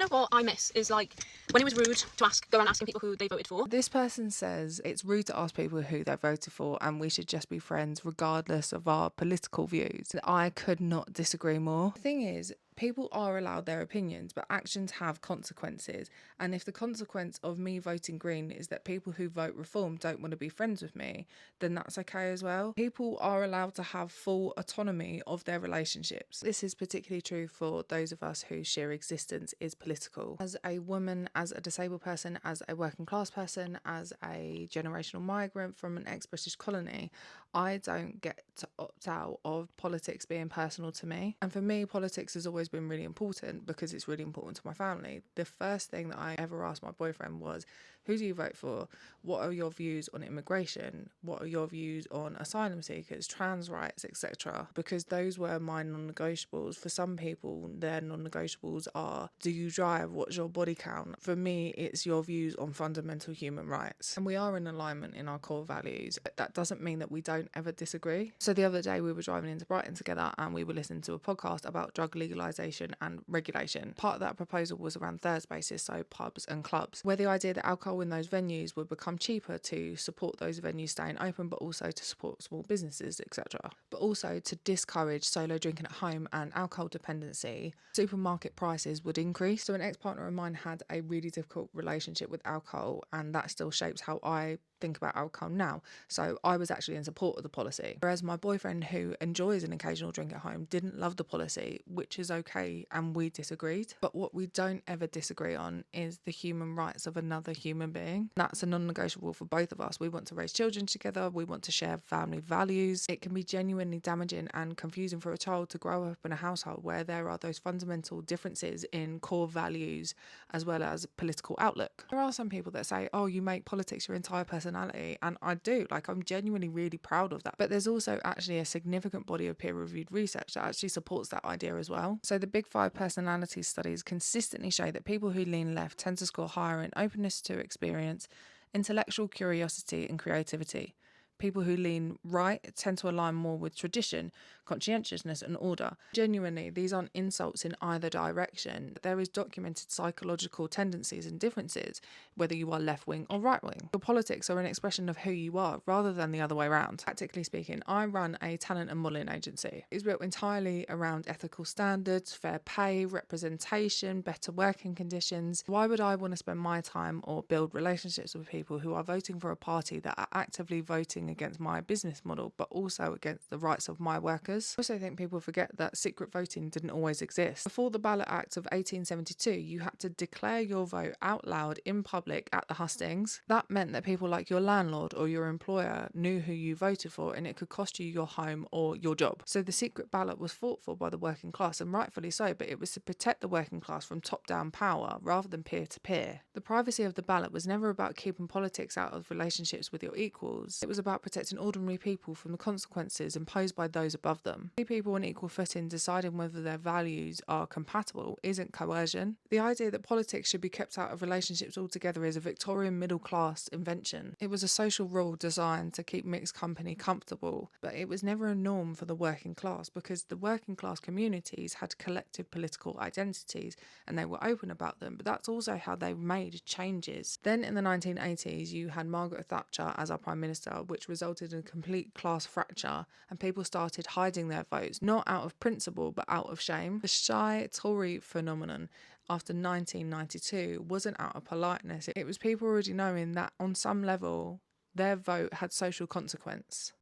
You know what I miss is like when it was rude to go around asking people who they voted for. This person says it's rude to ask people who they voted for and we should just be friends regardless of our political views. I could not disagree more. The thing is, people are allowed their opinions, but actions have consequences. And if the consequence of me voting Green is that people who vote Reform don't want to be friends with me, then that's okay as well. People are allowed to have full autonomy of their relationships. This is particularly true for those of us whose sheer existence is political. As a woman, as a disabled person, as a working class person, as a generational migrant from an ex-British colony, I don't get to opt out of politics being personal to me. And for me, politics has always been really important because it's really important to my family. The first thing that I ever asked my boyfriend was, who do you vote for? What are your views on immigration? What are your views on asylum seekers, trans rights, etc.? Because those were my non-negotiables. For some people, their non-negotiables are, do you drive? What's your body count? For me, it's your views on fundamental human rights. And we are in alignment in our core values, but that doesn't mean that we don't ever disagree. So the other day we were driving into Brighton together and we were listening to a podcast about drug legalisation and regulation. Part of that proposal was around third spaces, so pubs and clubs, where the idea that alcohol in those venues would become cheaper to support those venues staying open, but also to support small businesses, etc. But also to discourage solo drinking at home and alcohol dependency. Supermarket prices would increase. So an ex-partner of mine had a really difficult relationship with alcohol, and that still shapes how I think about alcohol now. So I was actually in support of the policy. Whereas my boyfriend, who enjoys an occasional drink at home, didn't love the policy, which is okay, and we disagreed. But what we don't ever disagree on is the human rights of another human being. That's a non-negotiable for both of us. We want to raise children together. We want to share family values. It can be genuinely damaging and confusing for a child to grow up in a household where there are those fundamental differences in core values as well as political outlook. There are some people that say, oh, you make politics your entire personality, and I do. Like, I'm genuinely really proud of that. But there's also actually a significant body of peer-reviewed research that actually supports that idea as well. So the Big Five personality studies consistently show that people who lean left tend to score higher in openness to experience, intellectual curiosity and creativity. People who lean right tend to align more with tradition, conscientiousness and order. Genuinely, these aren't insults in either direction. There is documented psychological tendencies and differences, whether you are left-wing or right-wing. Your politics are an expression of who you are, rather than the other way around. Practically speaking, I run a talent and modelling agency. It's built entirely around ethical standards, fair pay, representation, better working conditions. Why would I want to spend my time or build relationships with people who are voting for a party that are actively voting against my business model, but also against the rights of my workers? I also think people forget that secret voting didn't always exist. Before the Ballot Act of 1872, you had to declare your vote out loud in public at the hustings. That meant that people like your landlord or your employer knew who you voted for, and it could cost you your home or your job. So the secret ballot was fought for by the working class, and rightfully so, but it was to protect the working class from top-down power rather than peer-to-peer. The privacy of the ballot was never about keeping politics out of relationships with your equals. It was about protecting ordinary people from the consequences imposed by those above them. People on equal footing deciding whether their values are compatible isn't coercion. The idea that politics should be kept out of relationships altogether is a Victorian middle class invention. It was a social rule designed to keep mixed company comfortable, but it was never a norm for the working class because the working class communities had collective political identities and they were open about them, but that's also how they made changes. Then in the 1980s, you had Margaret Thatcher as our Prime Minister, which resulted in a complete class fracture, and people started hiding their votes, not out of principle, but out of shame. The shy Tory phenomenon after 1992 wasn't out of politeness. It was people already knowing that on some level, their vote had social consequence.